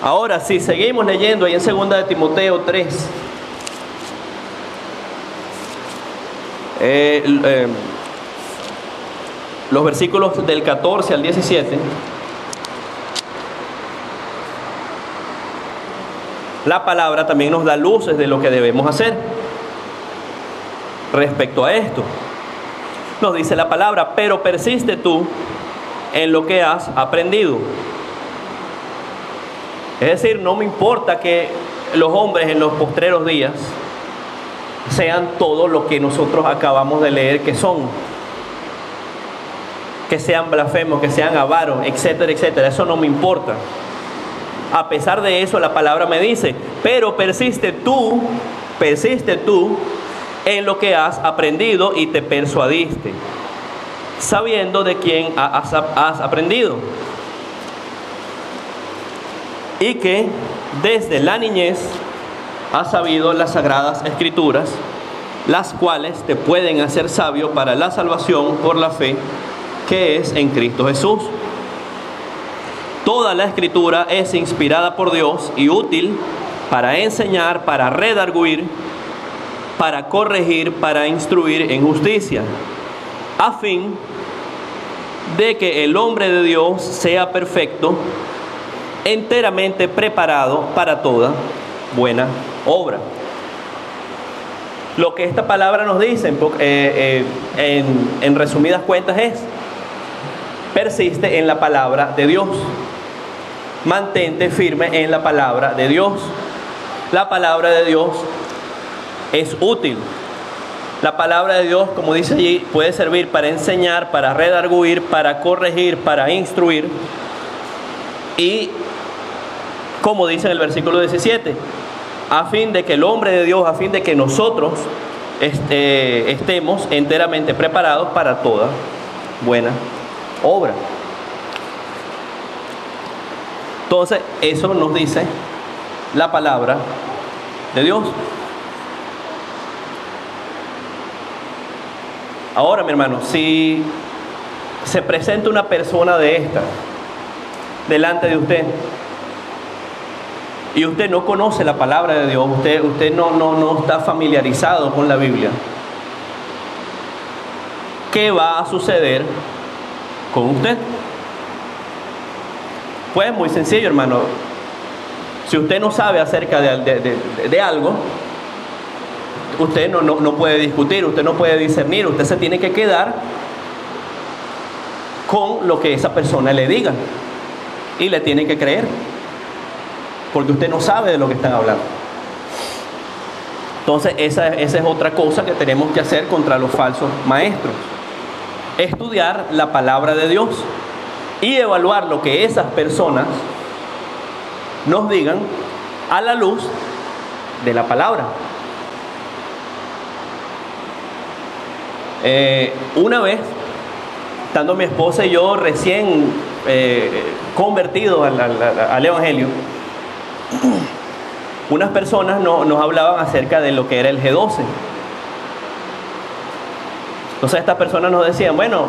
Ahora, si seguimos leyendo ahí en 2 de Timoteo 3, los versículos del 14 al 17, la palabra también nos da luces de lo que debemos hacer respecto a esto. Nos dice la palabra: pero persiste tú en lo que has aprendido. Es decir, no me importa que los hombres en los postreros días sean todo lo que nosotros acabamos de leer que son. Que sean blasfemos, que sean avaros, etcétera, etcétera. Eso no me importa. A pesar de eso, la palabra me dice: pero persiste tú en lo que has aprendido y te persuadiste, sabiendo de quién has aprendido, y que desde la niñez has sabido las sagradas escrituras, las cuales te pueden hacer sabio para la salvación por la fe que es en Cristo Jesús. Toda la escritura es inspirada por Dios y útil para enseñar, para redarguir, para corregir, para instruir en justicia, a fin de que el hombre de Dios sea perfecto, enteramente preparado para toda buena obra. Lo que esta palabra nos dice, en resumidas cuentas, es: persiste en la palabra de Dios. Mantente firme en la palabra de Dios. La palabra de Dios es útil. La palabra de Dios, como dice allí, puede servir para enseñar, para redarguir, para corregir, para instruir. Y, como dice en el versículo 17, a fin de que el hombre de Dios, a fin de que nosotros estemos enteramente preparados para toda buena obra. Entonces, eso nos dice la palabra de Dios. Ahora, mi hermano, si se presenta una persona de esta delante de usted y usted no conoce la palabra de Dios, usted no está familiarizado con la Biblia, ¿qué va a suceder con usted? Pues muy sencillo, hermano. Si usted no sabe acerca de algo, usted no puede discutir, usted no puede discernir, usted se tiene que quedar con lo que esa persona le diga y le tiene que creer, porque usted no sabe de lo que están hablando. Entonces esa es otra cosa que tenemos que hacer contra los falsos maestros: estudiar la palabra de Dios y evaluar lo que esas personas nos digan a la luz de la palabra. Una vez, estando mi esposa y yo recién convertidos al Evangelio, unas personas nos hablaban acerca de lo que era el G12. Entonces estas personas nos decían, bueno,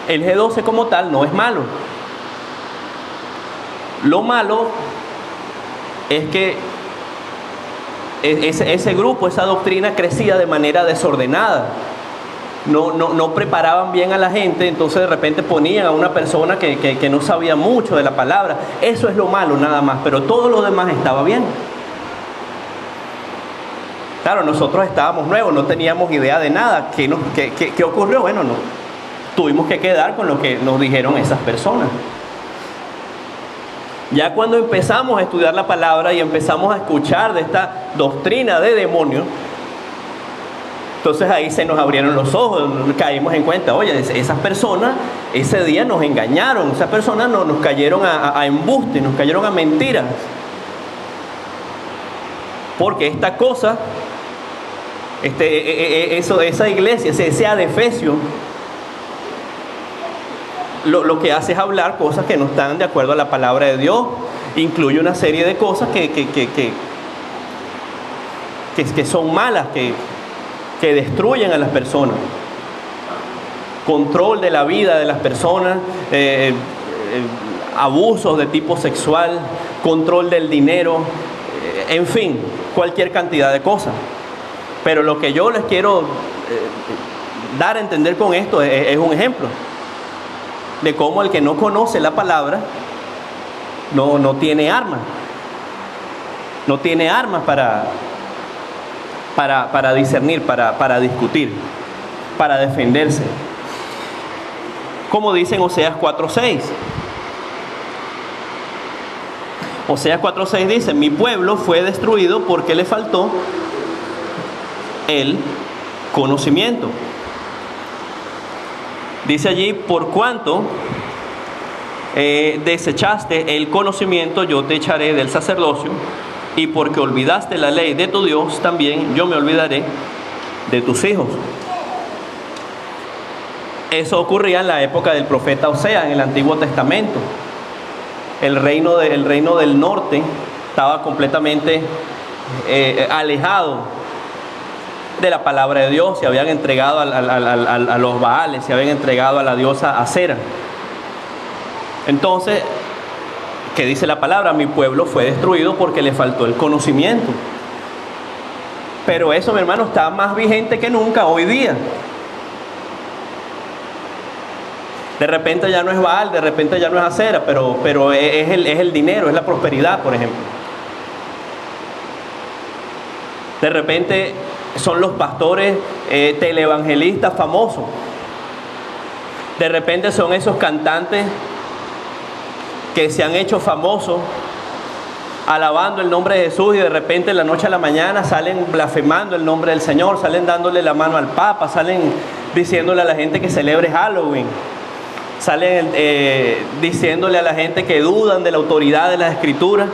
el G12 como tal no es malo. Lo malo es que ese grupo, esa doctrina crecía de manera desordenada. No preparaban bien a la gente, entonces de repente ponían a una persona que no sabía mucho de la palabra. Eso es lo malo nada más, pero todo lo demás estaba bien. Claro, nosotros estábamos nuevos, no teníamos idea de nada. ¿Qué ocurrió? Bueno, no. Tuvimos que quedar con lo que nos dijeron esas personas. Ya cuando empezamos a estudiar la palabra y empezamos a escuchar de esta doctrina de demonios, entonces ahí se nos abrieron los ojos, caímos en cuenta, oye, esas personas ese día nos engañaron, esas personas nos cayeron a embuste, nos cayeron a mentiras. Porque esta cosa, esa iglesia, ese adefesio, lo que hace es hablar cosas que no están de acuerdo a la palabra de Dios. Incluye una serie de cosas que son malas, que destruyen a las personas. Control de la vida de las personas, abusos de tipo sexual, control del dinero, en fin, cualquier cantidad de cosas. Pero lo que yo les quiero dar a entender con esto es un ejemplo de cómo el que no conoce la palabra no tiene armas. No tiene armas para discernir, para discutir, para defenderse. Como dice en Oseas 4:6. Oseas 4:6 dice, mi pueblo fue destruido porque le faltó el conocimiento. Dice allí, por cuanto desechaste el conocimiento, yo te echaré del sacerdocio, y porque olvidaste la ley de tu Dios, también yo me olvidaré de tus hijos. Eso ocurría en la época del profeta Oseas, en el Antiguo Testamento. El reino del norte estaba completamente alejado de la palabra de Dios. Se habían entregado a los Baales, se habían entregado a la diosa Acera. Entonces, ¿qué dice la palabra? Mi pueblo fue destruido porque le faltó el conocimiento. Pero eso, mi hermano, está más vigente que nunca hoy día. De repente ya no es Baal, de repente ya no es Acera, pero es el dinero, es la prosperidad, por ejemplo. De repente son los pastores televangelistas famosos. De repente son esos cantantes que se han hecho famosos alabando el nombre de Jesús, y de repente de la noche a la mañana salen blasfemando el nombre del Señor, salen dándole la mano al Papa, salen diciéndole a la gente que celebre Halloween, salen diciéndole a la gente que dudan de la autoridad de las Escrituras,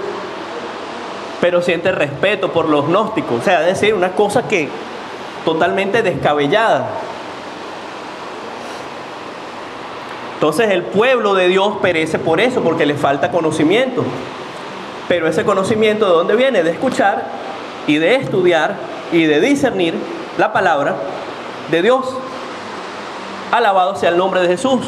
pero sienten respeto por los gnósticos. O sea, es decir, una cosa que totalmente descabellada. Entonces el pueblo de Dios perece por eso, porque le falta conocimiento. Pero ese conocimiento, ¿de dónde viene? De escuchar y de estudiar y de discernir la palabra de Dios. Alabado sea el nombre de Jesús.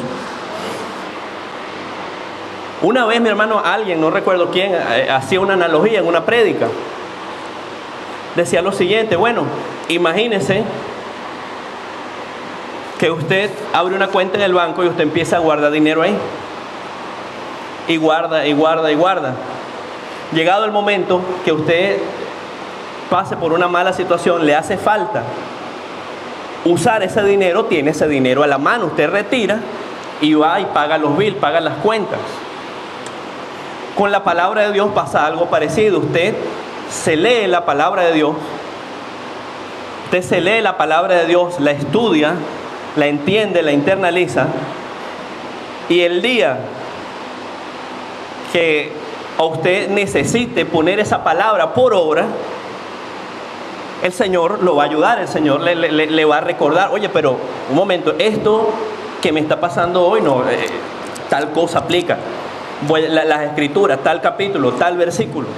Una vez, mi hermano, alguien, no recuerdo quién, hacía una analogía en una prédica. Decía lo siguiente: bueno, imagínese que usted abre una cuenta en el banco y usted empieza a guardar dinero ahí. y guarda y guarda y guarda. Llegado el momento que usted pase por una mala situación, le hace falta usar ese dinero, tiene ese dinero a la mano, usted retira y va y paga los bills, paga las cuentas. Con la palabra de Dios pasa algo parecido. Usted se lee la palabra de Dios, usted se lee la palabra de Dios, la estudia, la entiende, la internaliza, y el día que a usted necesite poner esa palabra por obra, el Señor lo va a ayudar, el Señor le va a recordar, oye, pero un momento, esto que me está pasando hoy, no, tal cosa aplica, las escrituras, tal capítulo, tal versículo.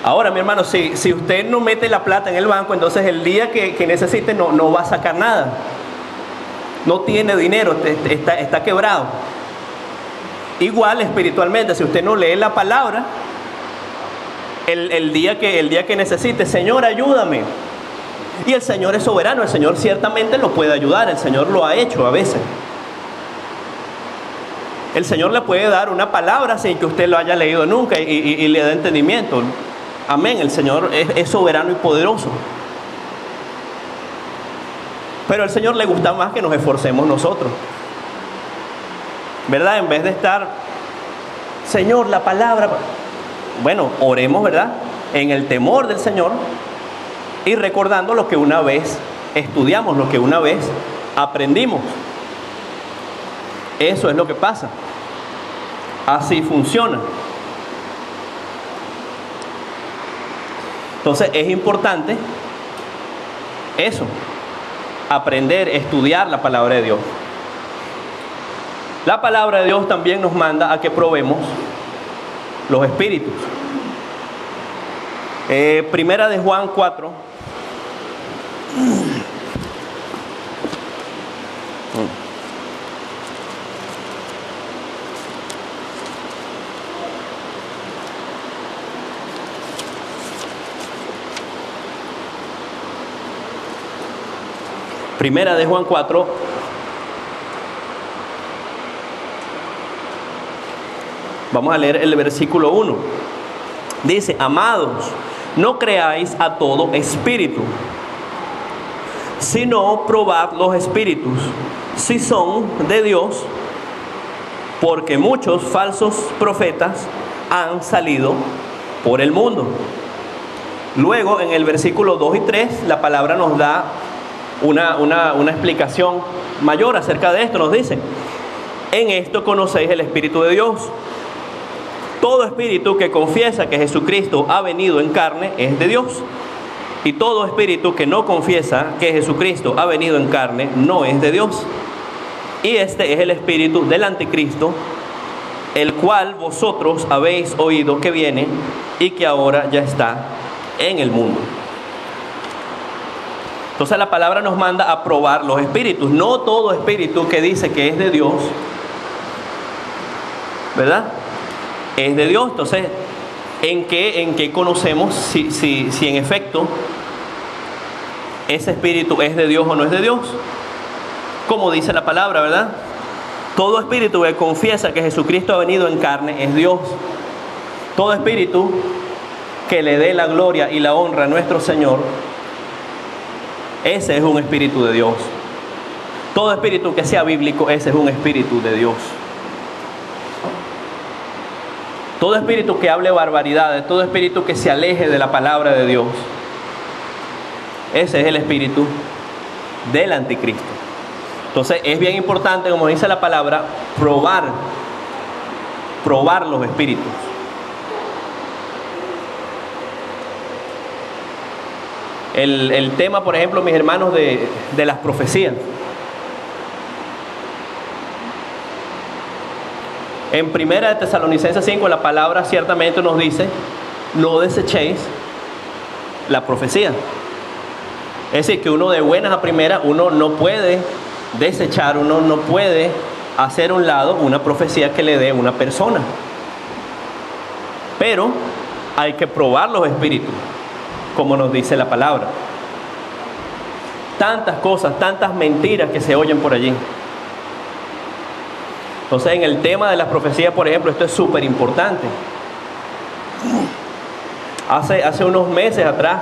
Ahora, mi hermano, si usted no mete la plata en el banco, entonces el día que necesite no va a sacar nada. No tiene dinero, está quebrado. Igual espiritualmente, si usted no lee la palabra, el día que necesite, Señor, ayúdame. Y el Señor es soberano, el Señor ciertamente lo puede ayudar, el Señor lo ha hecho a veces. El Señor le puede dar una palabra sin que usted lo haya leído nunca y le dé entendimiento. Amén, el Señor es soberano y poderoso. Pero al Señor le gusta más que nos esforcemos nosotros, ¿verdad? En vez de estar, Señor, la palabra, bueno, oremos, ¿verdad? En el temor del Señor y recordando lo que una vez estudiamos, lo que una vez aprendimos. Eso es lo que pasa. Así funciona. Entonces es importante eso, aprender, estudiar la palabra de Dios. La palabra de Dios también nos manda a que probemos los espíritus. Primera de Juan 4. Primera de Juan 4. Vamos a leer el versículo 1. Dice: amados, no creáis a todo espíritu, sino probad los espíritus, si son de Dios, porque muchos falsos profetas han salido por el mundo. Luego, en el versículo 2 y 3, la palabra nos da una explicación mayor acerca de esto. Nos dice: en esto conocéis el Espíritu de Dios. Todo espíritu que confiesa que Jesucristo ha venido en carne es de Dios. Y todo espíritu que no confiesa que Jesucristo ha venido en carne no es de Dios. Y este es el espíritu del anticristo, el cual vosotros habéis oído que viene y que ahora ya está en el mundo. Entonces la palabra nos manda a probar los espíritus. No todo espíritu que dice que es de Dios, ¿verdad?, es de Dios. Entonces, ¿en qué conocemos si en efecto ese espíritu es de Dios o no es de Dios? Como dice la palabra, ¿verdad? Todo espíritu que confiesa que Jesucristo ha venido en carne es Dios. Todo espíritu que le dé la gloria y la honra a nuestro Señor, ese es un espíritu de Dios. Todo espíritu que sea bíblico, ese es un espíritu de Dios. Todo espíritu que hable barbaridades, todo espíritu que se aleje de la palabra de Dios, ese es el espíritu del anticristo. Entonces es bien importante, como dice la palabra, probar los espíritus. El tema, por ejemplo, mis hermanos, de las profecías. En Primera de Tesalonicenses 5, la palabra ciertamente nos dice: no desechéis la profecía. Es decir, que uno de buenas a primeras, uno no puede desechar, uno no puede hacer a un lado una profecía que le dé una persona. Pero hay que probar los espíritus, como nos dice la palabra. Tantas cosas, tantas mentiras que se oyen por allí. Entonces, en el tema de las profecías, por ejemplo, esto es súper importante. Hace unos meses atrás,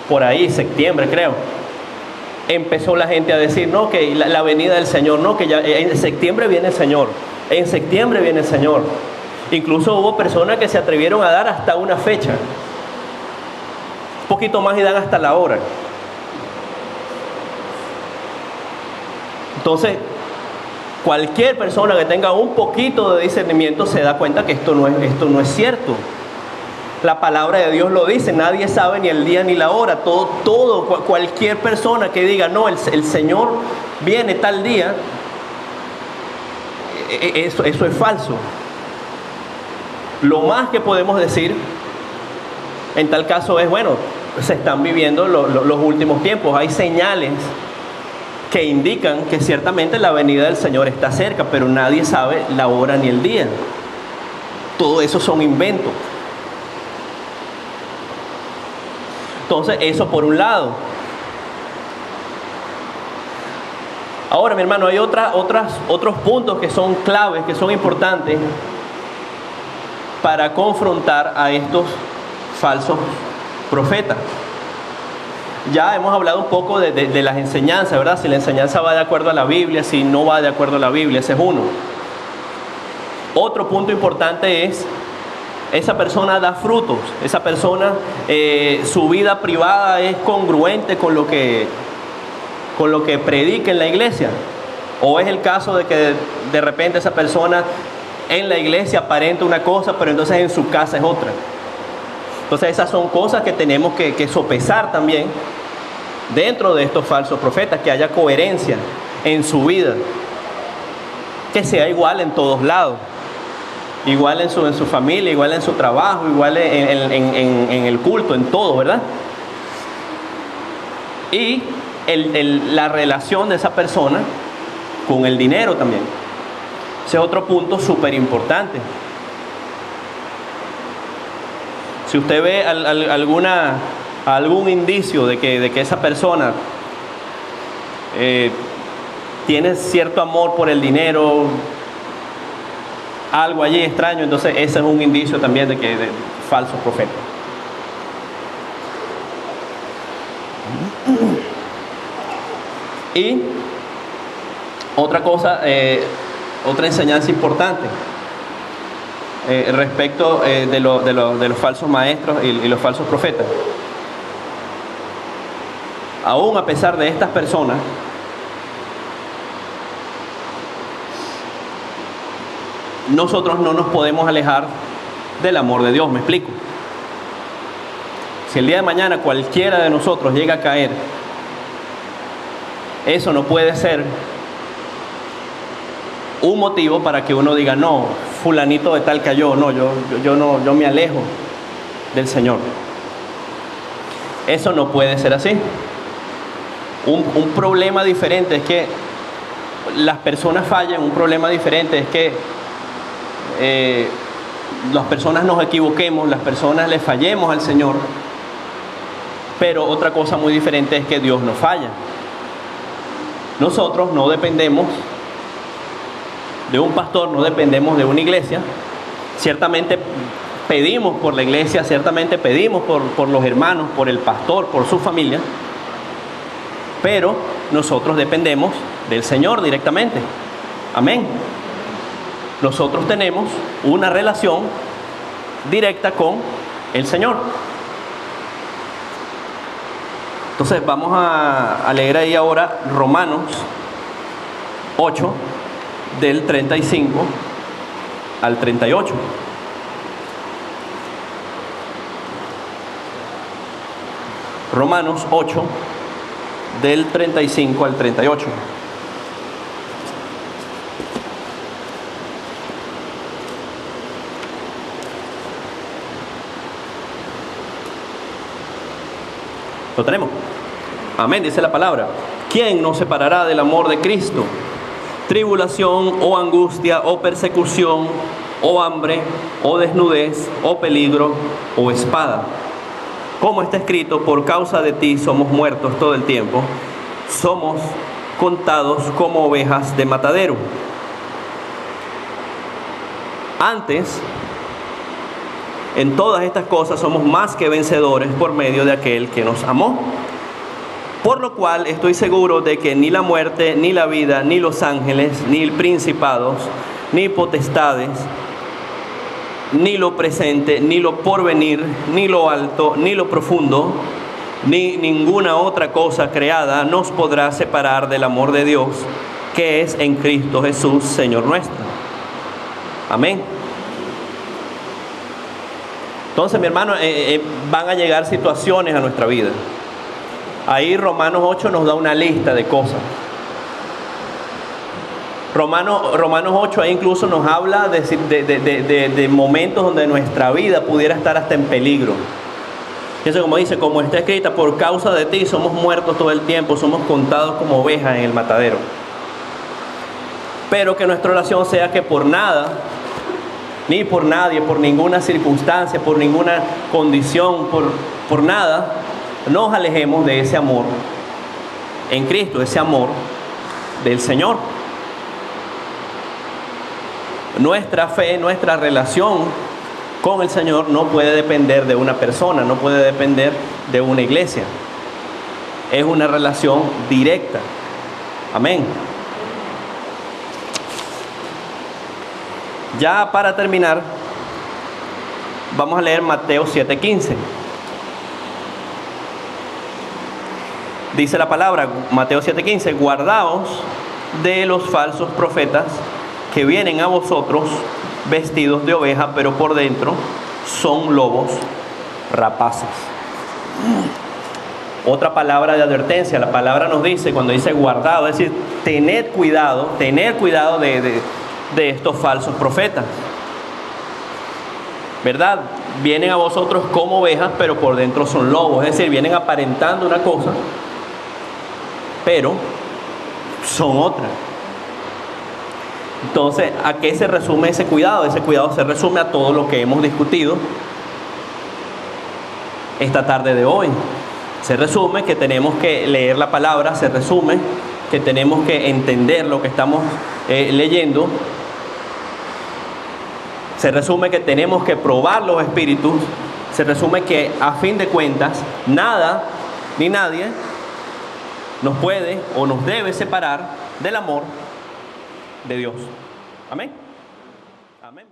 por ahí, septiembre creo, empezó la gente a decir, no, que la venida del Señor, no, que ya en septiembre viene el Señor, en septiembre viene el Señor. Incluso hubo personas que se atrevieron a dar hasta una fecha, un poquito más y dan hasta la hora. Entonces, cualquier persona que tenga un poquito de discernimiento se da cuenta que esto no es cierto. La palabra de Dios lo dice, nadie sabe ni el día ni la hora. Cualquier persona que diga, no, el Señor viene tal día, eso es falso. Lo más que podemos decir en tal caso es, bueno, se están viviendo los últimos tiempos. Hay señales que indican que ciertamente la venida del Señor está cerca, pero nadie sabe la hora ni el día. Todo eso son inventos. Entonces, eso por un lado. Ahora, mi hermano, hay otros puntos que son claves, que son importantes para confrontar a estos falsos profetas. Ya hemos hablado un poco de las enseñanzas, ¿verdad? Si la enseñanza va de acuerdo a la Biblia, si no va de acuerdo a la Biblia, ese es uno. Otro punto importante es, esa persona da frutos, esa persona, su vida privada es congruente con lo que predica en la iglesia. O es el caso de que de repente esa persona en la iglesia aparenta una cosa, pero entonces en su casa es otra. Entonces esas son cosas que tenemos que sopesar también dentro de estos falsos profetas, que haya coherencia en su vida, que sea igual en todos lados, igual en su familia, igual en su trabajo, igual en el culto, en todo, ¿verdad? Y la relación de esa persona con el dinero también. Ese es otro punto súper importante. Si usted ve algún indicio de que esa persona tiene cierto amor por el dinero, algo allí extraño, entonces ese es un indicio también de falsos profetas. Y otra cosa, otra enseñanza importante respecto de los falsos maestros y los falsos profetas. Aún a pesar de estas personas, nosotros no nos podemos alejar del amor de Dios, ¿me explico? Si el día de mañana cualquiera de nosotros llega a caer, eso no puede ser un motivo para que uno diga, no, fulanito de tal cayó, no, yo me alejo del Señor. Eso no puede ser así. Un problema diferente es que las personas fallan, un problema diferente es que las personas nos equivoquemos, las personas le fallemos al Señor, pero otra cosa muy diferente es que Dios no falla. Nosotros no dependemos de un pastor, no dependemos de una iglesia. Ciertamente pedimos por la iglesia, ciertamente pedimos por los hermanos, por el pastor, por su familia, pero nosotros dependemos del Señor directamente. Amén. Nosotros tenemos una relación directa con el Señor. Entonces vamos a leer ahí ahora Romanos 8, del 35 al 38. Romanos 8, del 35 al 38. ¿Lo tenemos? Amén, dice la palabra. ¿Quién nos separará del amor de Cristo? Tribulación o angustia o persecución o hambre o desnudez o peligro o espada. Como está escrito, por causa de ti somos muertos todo el tiempo. Somos contados como ovejas de matadero. Antes, en todas estas cosas somos más que vencedores por medio de aquel que nos amó. Por lo cual estoy seguro de que ni la muerte, ni la vida, ni los ángeles, ni principados, ni potestades, ni lo presente, ni lo porvenir, ni lo alto, ni lo profundo, ni ninguna otra cosa creada nos podrá separar del amor de Dios, que es en Cristo Jesús, Señor nuestro. Amén. Entonces, mi hermano, van a llegar situaciones a nuestra vida. Ahí Romanos 8 nos da una lista de cosas. Romanos 8 ahí incluso nos habla de momentos donde nuestra vida pudiera estar hasta en peligro. Eso, como dice, como está escrita, por causa de ti somos muertos todo el tiempo, somos contados como ovejas en el matadero. Pero que nuestra oración sea que por nada, ni por nadie, por ninguna circunstancia, por ninguna condición, por nada, nos alejemos de ese amor en Cristo, ese amor del Señor. Nuestra fe, nuestra relación con el Señor no puede depender de una persona, no puede depender de una iglesia. Es una relación directa. Amén. Ya para terminar, vamos a leer Mateo 7:15. Dice la palabra, Mateo 7:15, guardaos de los falsos profetas que vienen a vosotros vestidos de oveja, pero por dentro son lobos rapaces. Otra palabra de advertencia, la palabra nos dice, cuando dice guardado, es decir, tened cuidado de estos falsos profetas. ¿Verdad? Vienen a vosotros como ovejas, pero por dentro son lobos, es decir, vienen aparentando una cosa, pero son otra. Entonces, ¿a qué se resume ese cuidado? Ese cuidado se resume a todo lo que hemos discutido esta tarde de hoy. Se resume que tenemos que leer la palabra, se resume que tenemos que entender lo que estamos leyendo, se resume que tenemos que probar los espíritus, se resume que a fin de cuentas nada ni nadie nos puede o nos debe separar del amor de Dios. Amén. Amén.